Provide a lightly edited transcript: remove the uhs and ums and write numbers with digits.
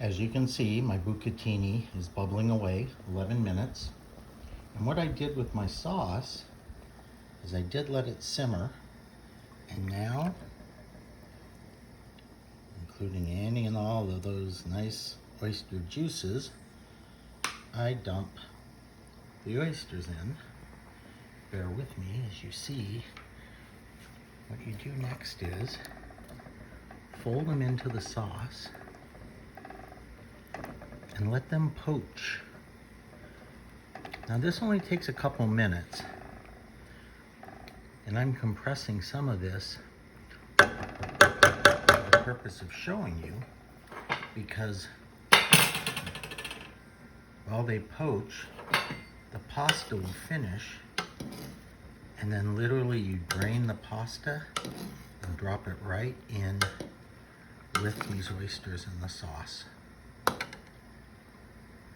As you can see, my bucatini is bubbling away, 11 minutes. And what I did with my sauce is I did let it simmer. And now, including any and all of those nice oyster juices, I dump the oysters in. Bear with me as you see. What you do next is fold them into the sauce and let them poach. Now this only takes a couple minutes, and I'm compressing some of this for the purpose of showing you, because while they poach, the pasta will finish, and then literally you drain the pasta and drop it right in with these oysters in the sauce.